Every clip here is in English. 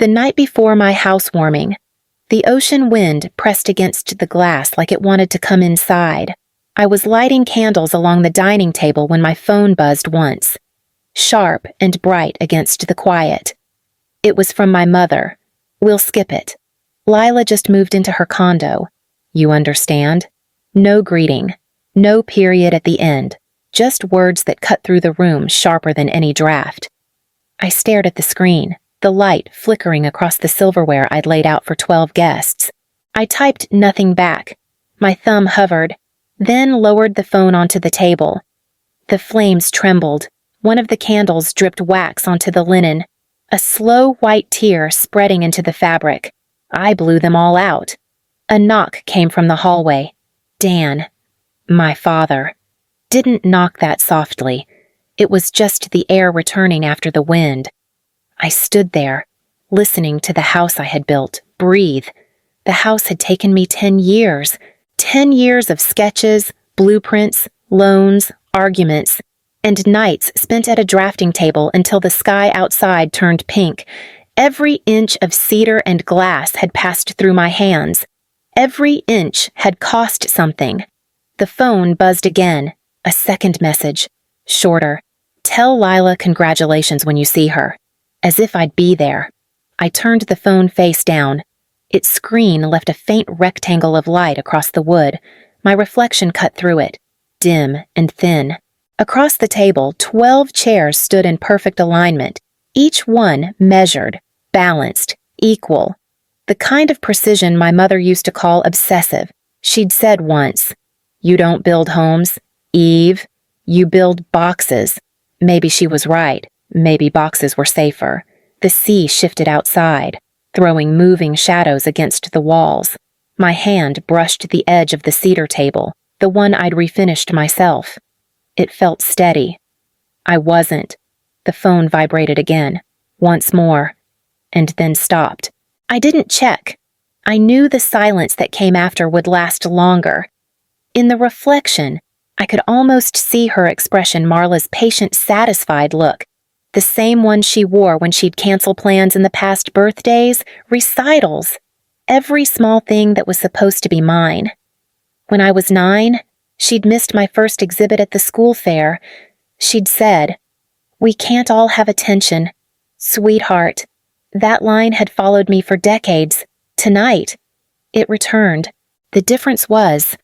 The night before my housewarming, the ocean wind pressed against the glass like it wanted to come inside. I was lighting candles along the dining table when my phone buzzed once, sharp and bright against the quiet. It was from my mother. We'll skip it. Lila just moved into her condo. You understand? No greeting. No period at the end. Just words that cut through the room sharper than any draft. I stared at the screen, the light flickering across the silverware I'd laid out for 12 guests. I typed nothing back. My thumb hovered, then lowered the phone onto the table. The flames trembled. One of the candles dripped wax onto the linen, a slow white tear spreading into the fabric. I blew them all out. A knock came from the hallway. Dan, my father, didn't knock that softly. It was just the air returning after the wind. I stood there, listening to the house I had built, breathe. The house had taken me 10 years. 10 years of sketches, blueprints, loans, arguments, and nights spent at a drafting table until the sky outside turned pink. Every inch of cedar and glass had passed through my hands. Every inch had cost something. The phone buzzed again. A second message. Shorter. Tell Lila congratulations when you see her. As if I'd be there. I turned the phone face down. Its screen left a faint rectangle of light across the wood. My reflection cut through it, dim and thin. Across the table, 12 chairs stood in perfect alignment, each one measured, balanced, equal. The kind of precision my mother used to call obsessive. She'd said once, "You don't build homes, Eve. You build boxes." Maybe she was right. Maybe boxes were safer. The sea shifted outside, throwing moving shadows against the walls. My hand brushed the edge of the cedar table, the one I'd refinished myself. It felt steady. I wasn't. The phone vibrated again, once more, and then stopped. I didn't check. I knew the silence that came after would last longer. In the reflection, I could almost see her expression, Marla's patient, satisfied look. The same one she wore when she'd cancel plans in the past birthdays, recitals, every small thing that was supposed to be mine. When I was 9, she'd missed my first exhibit at the school fair. She'd said, "We can't all have attention. Sweetheart." That line had followed me for decades. Tonight, it returned. The difference was,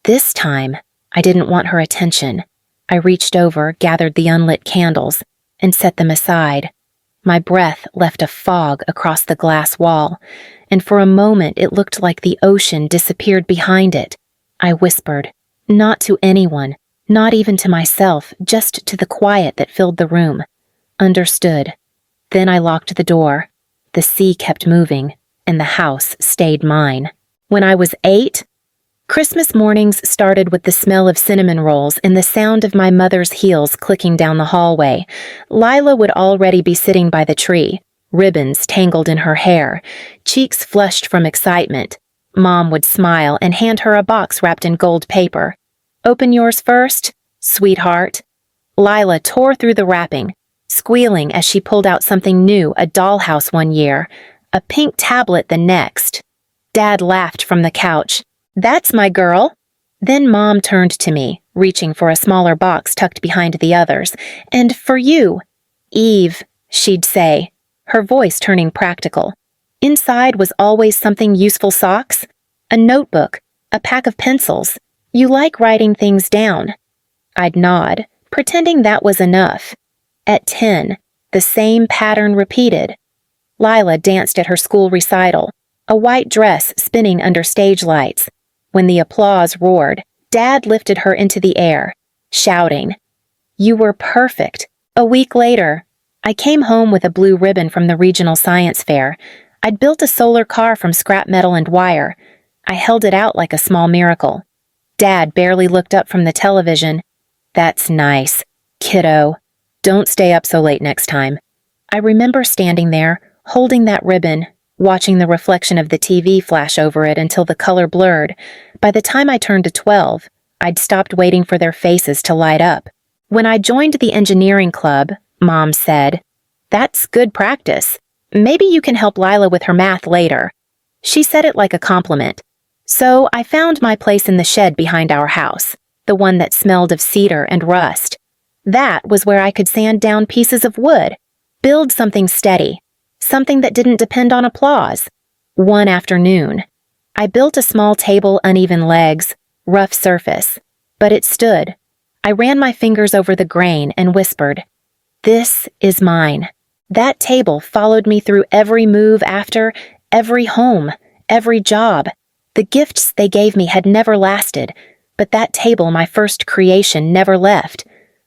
this time, I didn't want her attention. I reached over, gathered the unlit candles, and set them aside. My breath left a fog across the glass wall, and for a moment it looked like the ocean disappeared behind it. I whispered, not to anyone, not even to myself, just to the quiet that filled the room. Understood. Then I locked the door. The sea kept moving, and the house stayed mine. When I was 8, Christmas mornings started with the smell of cinnamon rolls and the sound of my mother's heels clicking down the hallway. Lila would already be sitting by the tree, ribbons tangled in her hair, cheeks flushed from excitement. Mom would smile and hand her a box wrapped in gold paper. "Open yours first, sweetheart." Lila tore through the wrapping, squealing as she pulled out something new, a dollhouse one year, a pink tablet the next. Dad laughed from the couch. "That's my girl." Then Mom turned to me, reaching for a smaller box tucked behind the others. "And for you, Eve," she'd say, her voice turning practical. Inside was always something useful: socks, a notebook, a pack of pencils. "You like writing things down." I'd nod, pretending that was enough. At 10, the same pattern repeated. Lila danced at her school recital, a white dress spinning under stage lights. When the applause roared, Dad lifted her into the air, shouting, "You were perfect." A week later, I came home with a blue ribbon from the regional science fair. I'd built a solar car from scrap metal and wire. I held it out like a small miracle. Dad barely looked up from the television. "That's nice, kiddo. Don't stay up so late next time." I remember standing there, holding that ribbon, watching the reflection of the TV flash over it until the color blurred. By the time I turned to 12, I'd stopped waiting for their faces to light up. When I joined the engineering club, Mom said, "That's good practice. Maybe you can help Lila with her math later. She said it like a compliment. So I found my place in the shed behind our house, the one that smelled of cedar and rust. That was where I could sand down pieces of wood, build something steady, something that didn't depend on applause. One afternoon, I built a small table, uneven legs, rough surface, but it stood. I ran my fingers over the grain and whispered, "This is mine." That table followed me through every move after, every home, every job. The gifts they gave me had never lasted, but that table, my first creation, never left.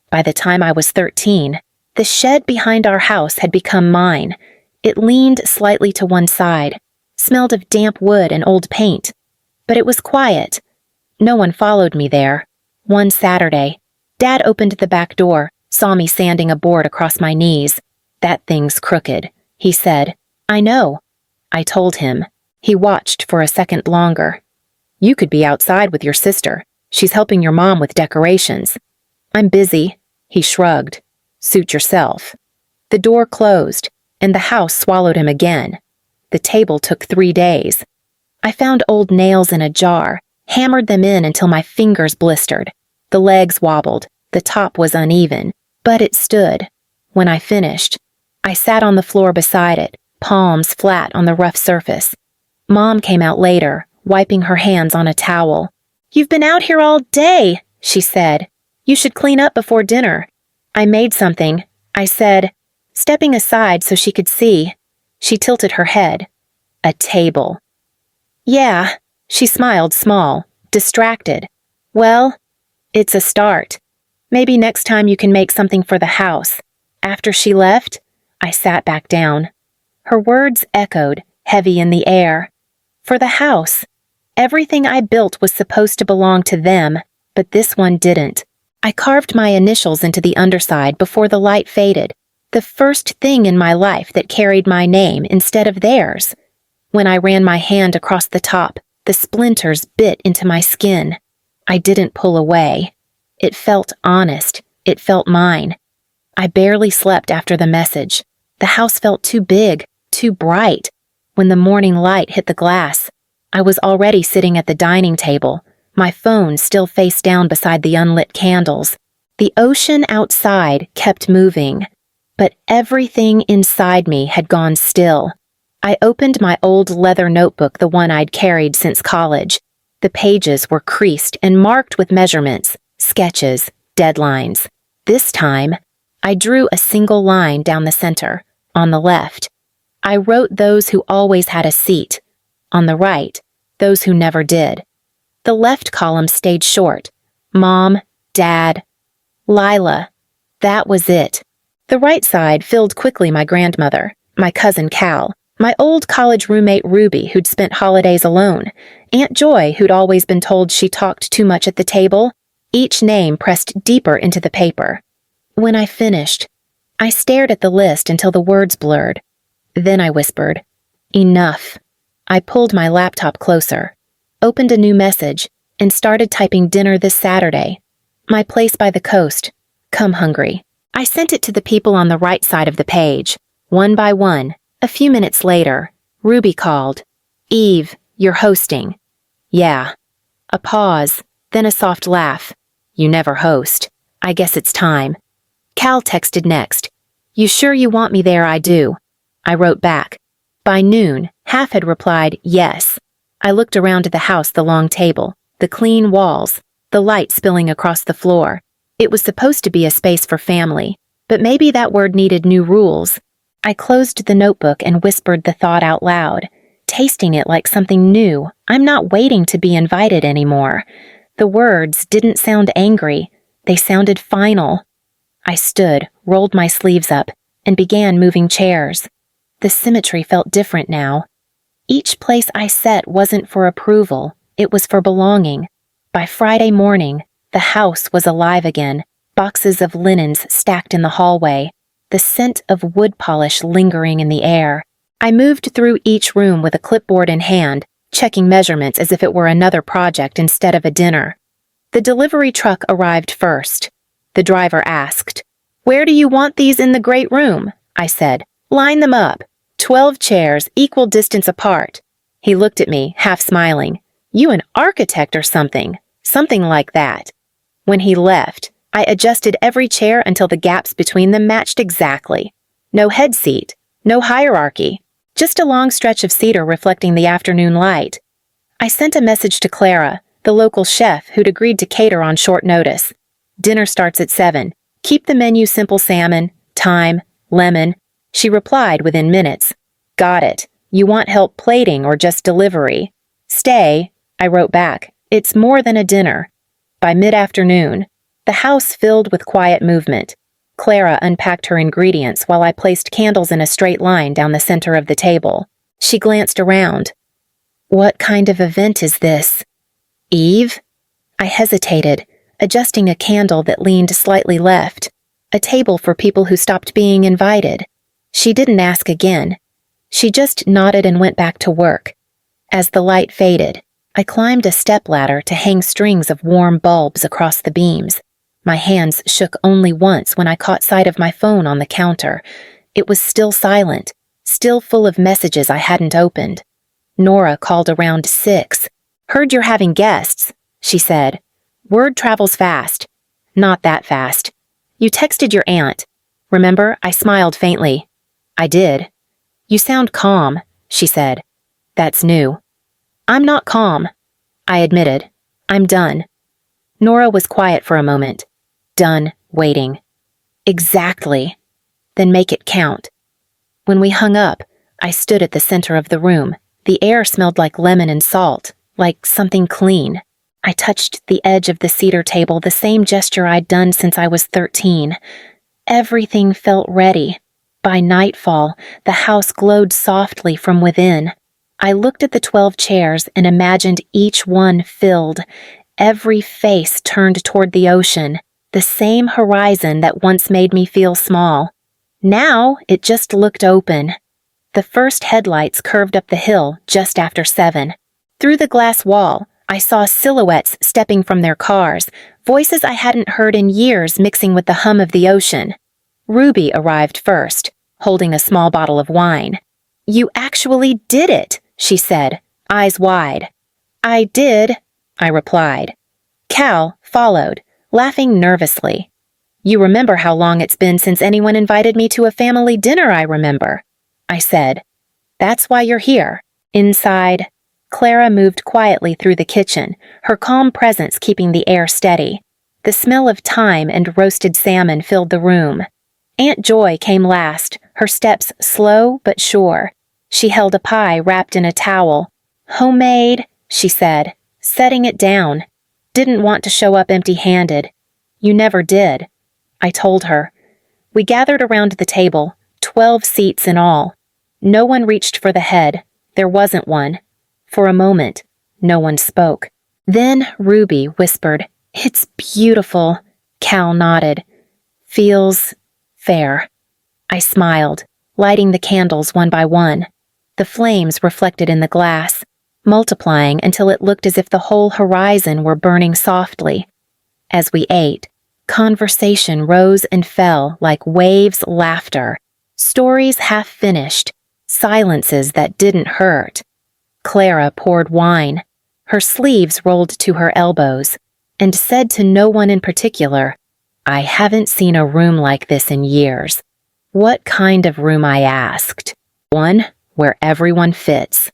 By the time I was 13, the shed behind our house had become mine. It leaned slightly to one side, smelled of damp wood and old paint. But it was quiet. No one followed me there. One Saturday, Dad opened the back door, saw me sanding a board across my knees. "That thing's crooked," he said. "I know." I told him. He watched for a second longer. "You could be outside with your sister. She's helping your mom with decorations." "I'm busy," he shrugged. "Suit yourself." The door closed, and the house swallowed him again. The table took 3 days. I found old nails in a jar, hammered them in until my fingers blistered. The legs wobbled, the top was uneven, but it stood. When I finished, I sat on the floor beside it, palms flat on the rough surface. Mom came out later, wiping her hands on a towel. "You've been out here all day," she said. "You should clean up before dinner." "I made something," I said, stepping aside so she could see. She tilted her head. "A table." "Yeah," she smiled small, distracted. "Well, it's a start. Maybe next time you can make something for the house." After she left, I sat back down. Her words echoed, heavy in the air. For the house. Everything I built was supposed to belong to them, but this one didn't. I carved my initials into the underside before the light faded, the first thing in my life that carried my name instead of theirs. When I ran my hand across the top, the splinters bit into my skin. I didn't pull away. It felt honest. It felt mine. I barely slept after the message. The house felt too big, too bright. When the morning light hit the glass, I was already sitting at the dining table, my phone still face down beside the unlit candles. The ocean outside kept moving, but everything inside me had gone still. I opened my old leather notebook, the one I'd carried since college. The pages were creased and marked with measurements, sketches, deadlines. This time, I drew a single line down the center, on the left. I wrote those who always had a seat. On the right, those who never did. The left column stayed short. Mom, Dad, Lila. That was it. The right side filled quickly my grandmother, my cousin Cal, my old college roommate Ruby, who'd spent holidays alone, Aunt Joy, who'd always been told she talked too much at the table. Each name pressed deeper into the paper. When I finished, I stared at the list until the words blurred. Then I whispered, "Enough." I pulled my laptop closer, opened a new message, and started typing dinner this Saturday. My place by the coast. Come hungry. I sent it to the people on the right side of the page. One by one, a few minutes later, Ruby called. "Eve, you're hosting." "Yeah." A pause, then a soft laugh. "You never host. I guess it's time." Cal texted next. "You sure you want me there? I do." I wrote back. By noon, half had replied, yes. I looked around at the house, the long table, the clean walls, the light spilling across the floor. It was supposed to be a space for family, but maybe that word needed new rules. I closed the notebook and whispered the thought out loud, tasting it like something new. I'm not waiting to be invited anymore. The words didn't sound angry. They sounded final. I stood, rolled my sleeves up, and began moving chairs. The symmetry felt different now. Each place I set wasn't for approval, it was for belonging. By Friday morning, the house was alive again, boxes of linens stacked in the hallway, the scent of wood polish lingering in the air. I moved through each room with a clipboard in hand, checking measurements as if it were another project instead of a dinner. The delivery truck arrived first. The driver asked, "Where do you want these in the great room?" I said, "Line them up." 12 chairs, equal distance apart. He looked at me, half smiling. You an architect or something? Something like that. When he left, I adjusted every chair until the gaps between them matched exactly. No head seat, no hierarchy, just a long stretch of cedar reflecting the afternoon light. I sent a message to Clara, the local chef who'd agreed to cater on short notice. Dinner starts at 7. Keep the menu simple: salmon, thyme, lemon. She replied within minutes. Got it. You want help plating or just delivery? Stay, I wrote back. It's more than a dinner. By mid-afternoon, the house filled with quiet movement. Clara unpacked her ingredients while I placed candles in a straight line down the center of the table. She glanced around. What kind of event is this? Eve? I hesitated, adjusting a candle that leaned slightly left. A table for people who stopped being invited. She didn't ask again. She just nodded and went back to work. As the light faded, I climbed a stepladder to hang strings of warm bulbs across the beams. My hands shook only once when I caught sight of my phone on the counter. It was still silent, still full of messages I hadn't opened. Nora called around 6. Heard you're having guests, she said. Word travels fast. Not that fast. You texted your aunt. Remember, I smiled faintly. I did. You sound calm, she said. That's new. I'm not calm, I admitted. I'm done. Nora was quiet for a moment. Done waiting. Exactly. Then make it count. When we hung up, I stood at the center of the room. The air smelled like lemon and salt, like something clean. I touched the edge of the cedar table, the same gesture I'd done since I was 13. Everything felt ready. By nightfall, the house glowed softly from within. I looked at the 12 chairs and imagined each one filled, every face turned toward the ocean, the same horizon that once made me feel small. Now it just looked open. The first headlights curved up the hill just after 7. Through the glass wall, I saw silhouettes stepping from their cars, voices I hadn't heard in years mixing with the hum of the ocean. Ruby arrived first, holding a small bottle of wine. You actually did it, she said, eyes wide. I did, I replied. Cal followed, laughing nervously. You remember how long it's been since anyone invited me to a family dinner, I remember, I said. That's why you're here. Inside. Clara moved quietly through the kitchen, her calm presence keeping the air steady. The smell of thyme and roasted salmon filled the room. Aunt Joy came last, her steps slow but sure. She held a pie wrapped in a towel. Homemade, she said, setting it down. Didn't want to show up empty-handed. You never did, I told her. We gathered around the table, 12 seats in all. No one reached for the head. There wasn't one. For a moment, no one spoke. Then Ruby whispered, It's beautiful. Cal nodded. Feels fair. I smiled, lighting the candles one by one. The flames reflected in the glass, multiplying until it looked as if the whole horizon were burning softly. As we ate, conversation rose and fell like waves' laughter, stories half finished, silences that didn't hurt. Clara poured wine, her sleeves rolled to her elbows, and said to no one in particular, I haven't seen a room like this in years. What kind of room, I asked. One where everyone fits.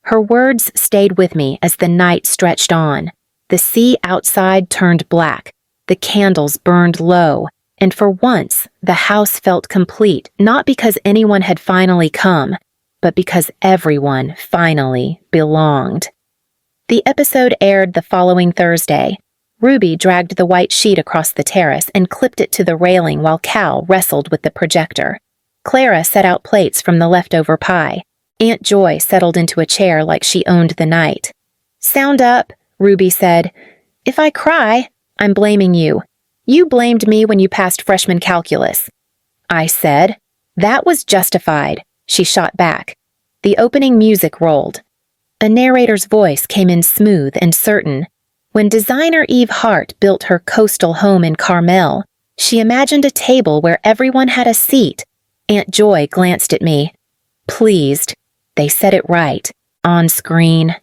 Her words stayed with me as the night stretched on. The sea outside turned black, the candles burned low, and for once the house felt complete, not because anyone had finally come, but because everyone finally belonged. The episode aired the following Thursday. Ruby dragged the white sheet across the terrace and clipped it to the railing while Cal wrestled with the projector. Clara set out plates from the leftover pie. Aunt Joy settled into a chair like she owned the night. Sound up, Ruby said. If I cry, I'm blaming you. You blamed me when you passed freshman calculus. I said. That was justified, she shot back. The opening music rolled. A narrator's voice came in smooth and certain. When designer Eve Hart built her coastal home in Carmel, she imagined a table where everyone had a seat. Aunt Joy glanced at me. Pleased. They said it right. On screen.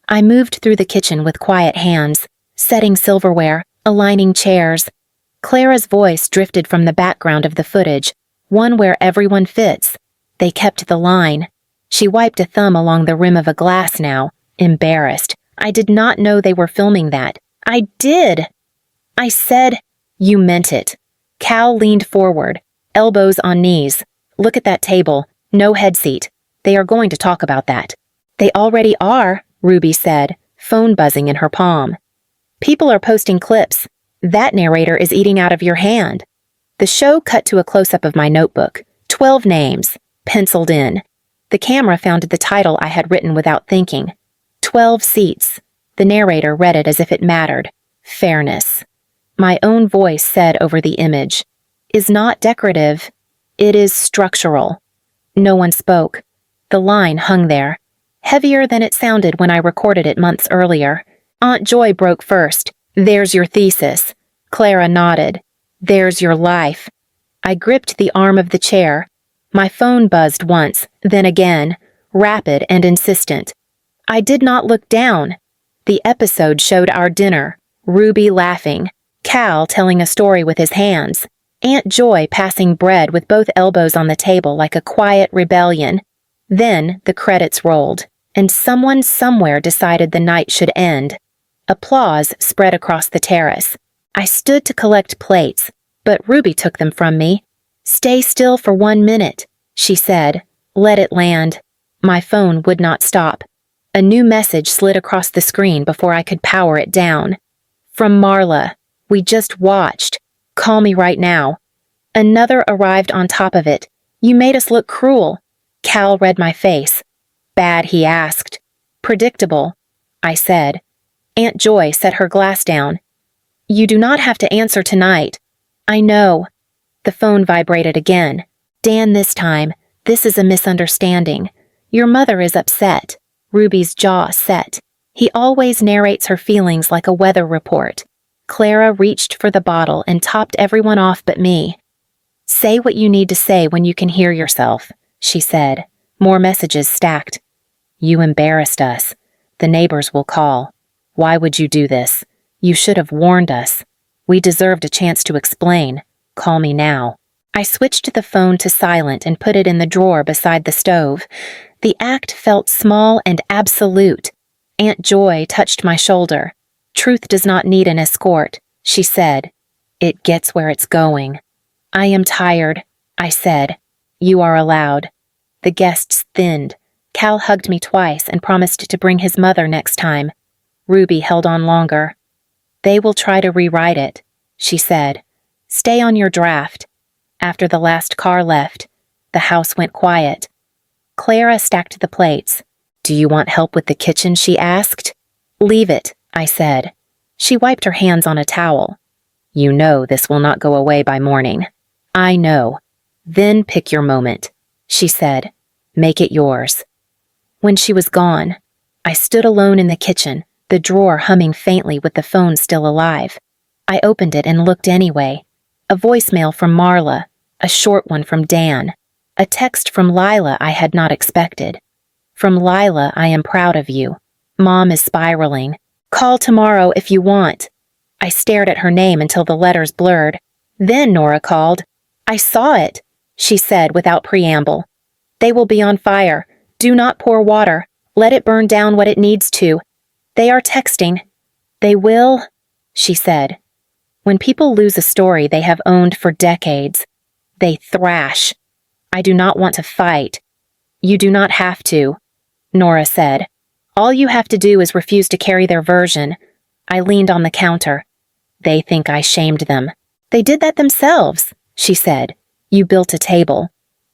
I moved through the kitchen with quiet hands, setting silverware, aligning chairs. Clara's voice drifted from the background of the footage, one where everyone fits. They kept the line. She wiped a thumb along the rim of a glass now, embarrassed. I did not know they were filming that. I did! I said, you meant it. Cal leaned forward, elbows on knees. Look at that table. No head seat. They are going to talk about that. They already are, Ruby said, phone buzzing in her palm. People are posting clips. That narrator is eating out of your hand. The show cut to a close-up of my notebook. 12 names, penciled in. The camera found the title I had written without thinking. 12 seats. The narrator read it as if it mattered. Fairness. My own voice said over the image, is not decorative. It is structural. No one spoke. The line hung there, heavier than it sounded when I recorded it months earlier. Aunt Joy broke first. There's your thesis. Clara nodded. There's your life. I gripped the arm of the chair. My phone buzzed once, then again, rapid and insistent. I did not look down. The episode showed our dinner, Ruby laughing, Cal telling a story with his hands, Aunt Joy passing bread with both elbows on the table like a quiet rebellion. Then the credits rolled, and someone somewhere decided the night should end. Applause spread across the terrace. I stood to collect plates, but Ruby took them from me. Stay still for 1 minute, she said. Let it land. My phone would not stop. A new message slid across the screen before I could power it down. From Marla. We just watched. Call me right now. Another arrived on top of it. You made us look cruel. Cal read my face. Bad, he asked. Predictable, I said. Aunt Joy set her glass down. You do not have to answer tonight. I know. The phone vibrated again. Dan, this time. This is a misunderstanding. Your mother is upset. Ruby's jaw set. He always narrates her feelings like a weather report. Clara reached for the bottle and topped everyone off but me. Say what you need to say when you can hear yourself, she said. More messages stacked. You embarrassed us. The neighbors will call. Why would you do this? You should have warned us. We deserved a chance to explain. Call me now. I switched the phone to silent and put it in the drawer beside the stove. The act felt small and absolute. Aunt Joy touched my shoulder. Truth does not need an escort, she said. It gets where it's going. I am tired, I said. You are allowed. The guests thinned. Cal hugged me twice and promised to bring his mother next time. Ruby held on longer. They will try to rewrite it, she said. Stay on your draft. After the last car left, the house went quiet. Clara stacked the plates. Do you want help with the kitchen, she asked. Leave it, I said. She wiped her hands on a towel. You know this will not go away by morning. I know. Then pick your moment, she said. Make it yours. When she was gone, I stood alone in the kitchen, the drawer humming faintly with the phone still alive. I opened it and looked anyway. A voicemail from Marla, a short one from Dan, a text from Lila I had not expected. From Lila, I am proud of you. Mom is spiraling. Call tomorrow if you want. I stared at her name until the letters blurred. Then Nora called. I saw it, she said without preamble. They will be on fire. Do not pour water. Let it burn down what it needs to. They are texting. They will, she said. When people lose a story they have owned for decades, they thrash. I do not want to fight. You do not have to, Nora said. All you have to do is refuse to carry their version. I leaned on the counter. They think I shamed them. They did that themselves, she said. You built a table.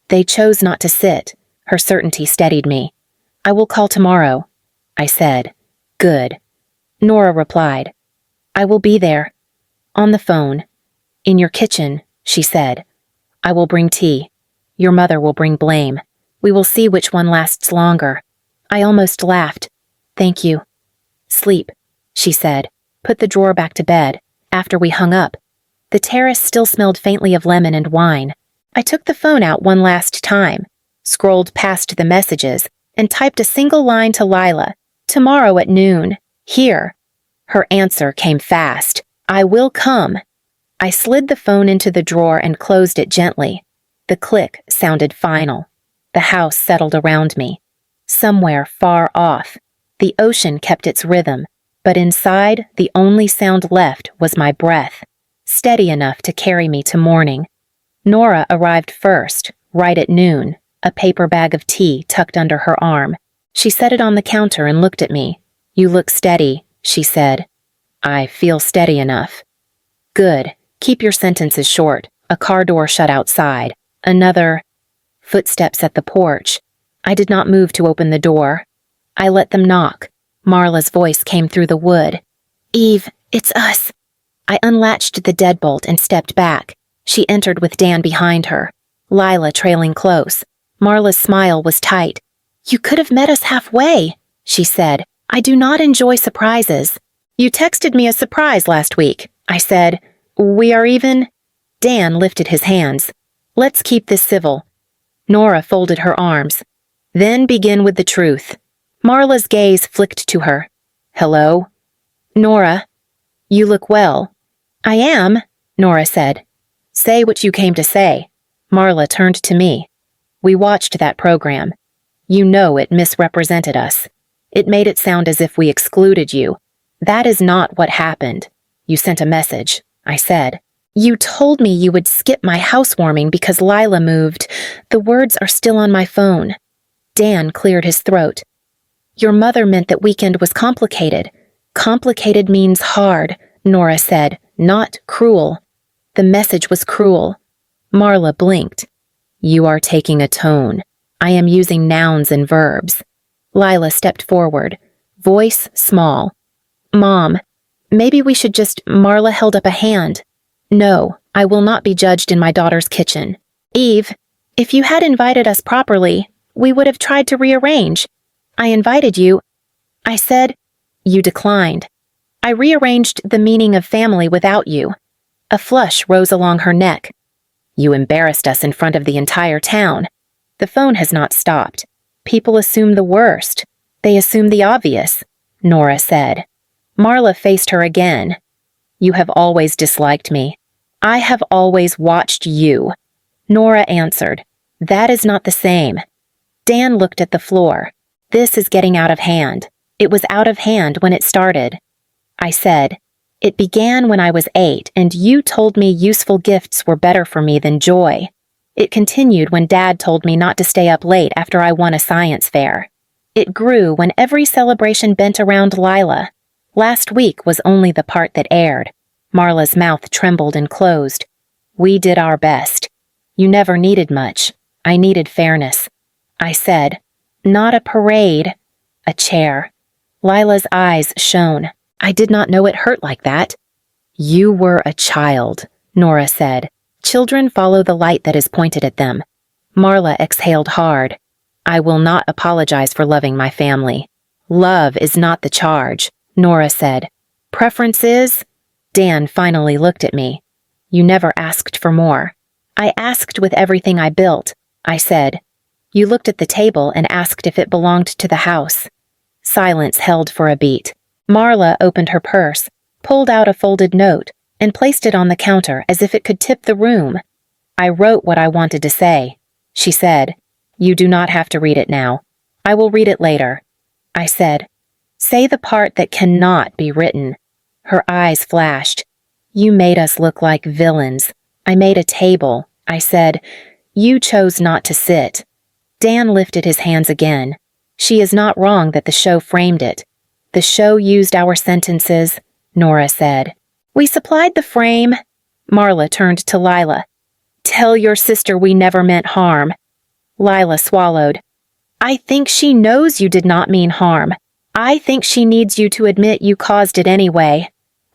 They chose not to sit. Her certainty steadied me. I will call tomorrow, I said. Good. Nora replied. I will be there. On the phone. In your kitchen, she said. I will bring tea. Your mother will bring blame. We will see which one lasts longer. I almost laughed. Thank you. Sleep, she said. Put the drawer back to bed. After we hung up. The terrace still smelled faintly of lemon and wine. I took the phone out one last time. scrolled past the messages, and typed a single line to Lila. "Tomorrow at noon. Here." Her answer came fast. "I will come." I slid the phone into the drawer and closed it gently. The click sounded final. The house settled around me. Somewhere far off, the ocean kept its rhythm, but inside, the only sound left was my breath, steady enough to carry me to morning. Nora arrived first, right at noon, a paper bag of tea tucked under her arm. She set it on the counter and looked at me. "You look steady," she said. "I feel steady enough." "Good. Keep your sentences short." A car door shut outside. Another footsteps at the porch. I did not move to open the door. I let them knock. Marla's voice came through the wood. "Eve, it's us." I unlatched the deadbolt and stepped back. She entered with Dan behind her, Lila trailing close. Marla's smile was tight. "You could have met us halfway," she said. "I do not enjoy surprises." "You texted me a surprise last week," I said. "We are even?" Dan lifted his hands. "Let's keep this civil." Nora folded her arms. "Then begin with the truth." Marla's gaze flicked to her. "Hello?" "Nora, you look well." "I am," Nora said. "Say what you came to say." Marla turned to me. "We watched that program. You know it misrepresented us. It made it sound as if we excluded you. That is not what happened. You sent a message," I said. "You told me you would skip my housewarming because Lila moved. The words are still on my phone." Dan cleared his throat. "Your mother meant that weekend was complicated." "Complicated means hard," Nora said, "not cruel." The message was cruel. Marla blinked. "You are taking a tone. I am using nouns and verbs." Lila stepped forward, voice small. "Mom, maybe we should just—" Marla held up a hand. "No, I will not be judged in my daughter's kitchen." "Eve, if you had invited us properly, we would have tried to rearrange. I invited you." I said. "You declined. I rearranged the meaning of family without you." A flush rose along her neck. "You embarrassed us in front of the entire town." The phone has not stopped. "People assume the worst. They assume the obvious," Nora said. Marla faced her again. "You have always disliked me. I have always watched you." Nora answered. "That is not the same." Dan looked at the floor. "This is getting out of hand. It was out of hand when it started." I said, "It began when I was 8, and you told me useful gifts were better for me than joy. It continued when Dad told me not to stay up late after I won a science fair. It grew when every celebration bent around Lila. Last week was only the part that aired." Marla's mouth trembled and closed. "We did our best. You never needed much. I needed fairness." I said, "Not a parade." A chair. Lila's eyes shone. I did not know it hurt like that. "You were a child," Nora said. "Children follow the light that is pointed at them." Marla exhaled hard. "I will not apologize for loving my family. Love is not the charge," Nora said. "Preference is?" Dan finally looked at me. "You never asked for more." "I asked with everything I built," I said. "You looked at the table and asked if it belonged to the house." Silence held for a beat. Marla opened her purse, pulled out a folded note, and placed it on the counter as if it could tip the room. "I wrote what I wanted to say," she said. "You do not have to read it now. I will read it later." I said, "Say the part that cannot be written." Her eyes flashed. "You made us look like villains. I made a table," I said. "You chose not to sit." Dan lifted his hands again. "She is not wrong that the show framed it. The show used our sentences," Nora said. "We supplied the frame." Marla turned to Lila. "Tell your sister we never meant harm." Lila swallowed. "I think she knows you did not mean harm. I think she needs you to admit you caused it anyway."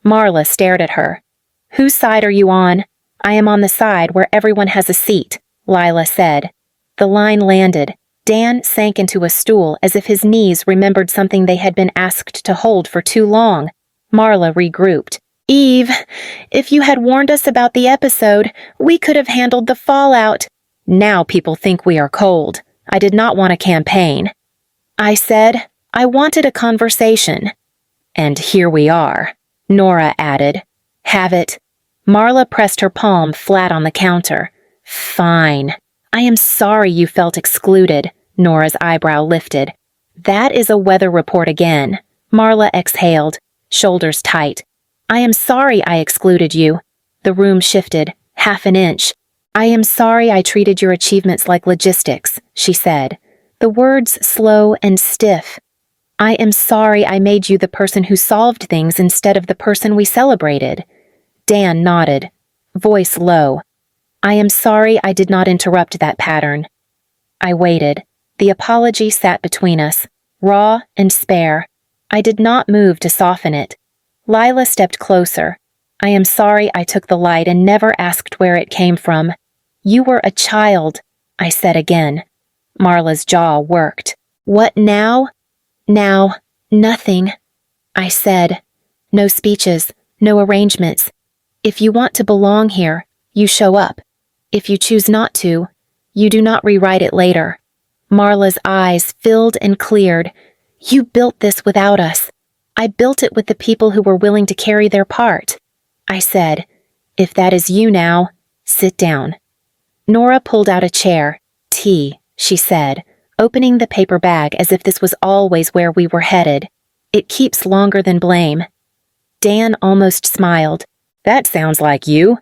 Marla stared at her. "Whose side are you on?" "I am on the side where everyone has a seat," Lila said. The line landed. Dan sank into a stool as if his knees remembered something they had been asked to hold for too long. Marla regrouped. "Eve, if you had warned us about the episode, we could have handled the fallout." "Now people think we are cold," I did not want a campaign. I said, I wanted a conversation. And here we are, Nora added. Have it. Marla pressed her palm flat on the counter. Fine. I am sorry you felt excluded, Nora's eyebrow lifted. That is a weather report again. Marla exhaled, shoulders tight. I am sorry I excluded you. The room shifted, half an inch. I am sorry I treated your achievements like logistics, she said, the words slow and stiff. I am sorry I made you the person who solved things instead of the person we celebrated. Dan nodded, voice low. I am sorry I did not interrupt that pattern. I waited. The apology sat between us, raw and spare. I did not move to soften it. Lila stepped closer. I am sorry I took the light and never asked where it came from. You were a child, I said again. Marla's jaw worked. What now? Now, nothing. I said. No speeches, no arrangements. If you want to belong here, you show up. If you choose not to, you do not rewrite it later. Marla's eyes filled and cleared. You built this without us. I built it with the people who were willing to carry their part. I said, if that is you now, sit down. Nora pulled out a chair. Tea, she said, opening the paper bag as if this was always where we were headed. It keeps longer than blame. Dan almost smiled. That sounds like you.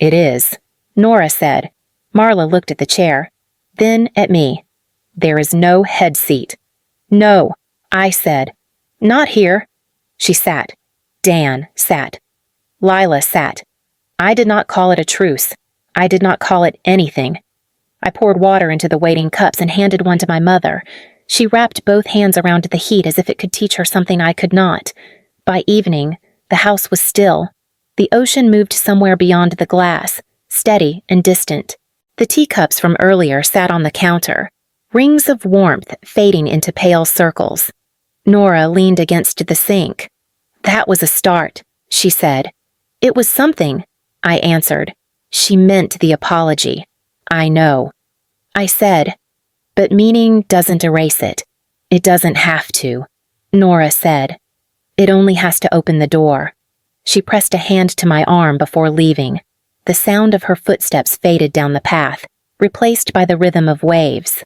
It is, Nora said. Marla looked at the chair, then at me. There is no head seat. No, I said. Not here. She sat. Dan sat. Lila sat. I did not call it a truce. I did not call it anything. I poured water into the waiting cups and handed one to my mother. She wrapped both hands around the heat as if it could teach her something I could not. By evening, the house was still. The ocean moved somewhere beyond the glass, steady and distant. The teacups from earlier sat on the counter, rings of warmth fading into pale circles. Nora leaned against the sink. That was a start, she said. It was something, I answered. She meant the apology. I know. I said, but meaning doesn't erase it. It doesn't have to. Nora said, it only has to open the door. She pressed a hand to my arm before leaving. The sound of her footsteps faded down the path, replaced by the rhythm of waves.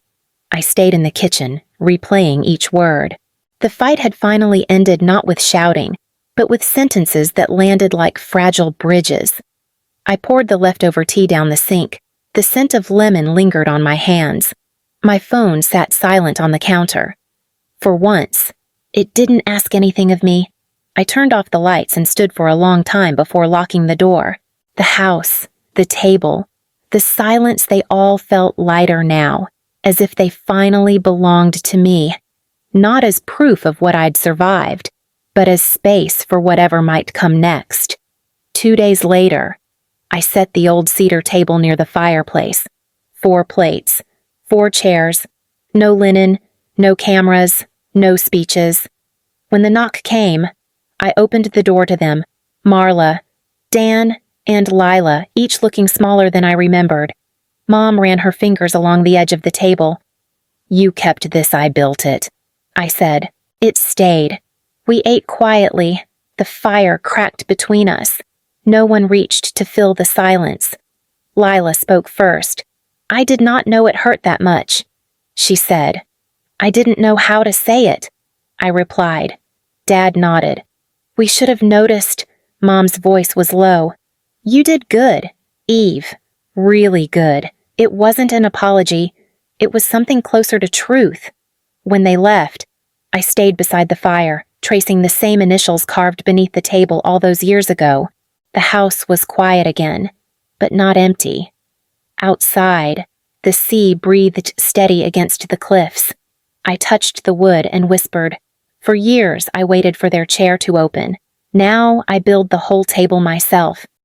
I stayed in the kitchen, replaying each word. The fight had finally ended not with shouting, but with sentences that landed like fragile bridges. I poured the leftover tea down the sink. The scent of lemon lingered on my hands. My phone sat silent on the counter. For once, it didn't ask anything of me. I turned off the lights and stood for a long time before locking the door. The house, the table, the silence, they all felt lighter now, as if they finally belonged to me. Not as proof of what I'd survived, but as space for whatever might come next. 2 days later, I set the old cedar table near the fireplace. 4 plates, 4 chairs, no linen, no cameras, no speeches. When the knock came, I opened the door to them, Marla, Dan, and Lila, each looking smaller than I remembered. Mom ran her fingers along the edge of the table. You kept this, I built it, I said. It stayed. We ate quietly. The fire cracked between us. No one reached to fill the silence. Lila spoke first. I did not know it hurt that much, she said. I didn't know how to say it, I replied. Dad nodded. We should have noticed. Mom's voice was low. You did good, Eve. Really good. It wasn't an apology. It was something closer to truth. When they left, I stayed beside the fire, tracing the same initials carved beneath the table all those years ago. The house was quiet again, but not empty. Outside, the sea breathed steady against the cliffs. I touched the wood and whispered. For years, I waited for their chair to open. Now I build the whole table myself.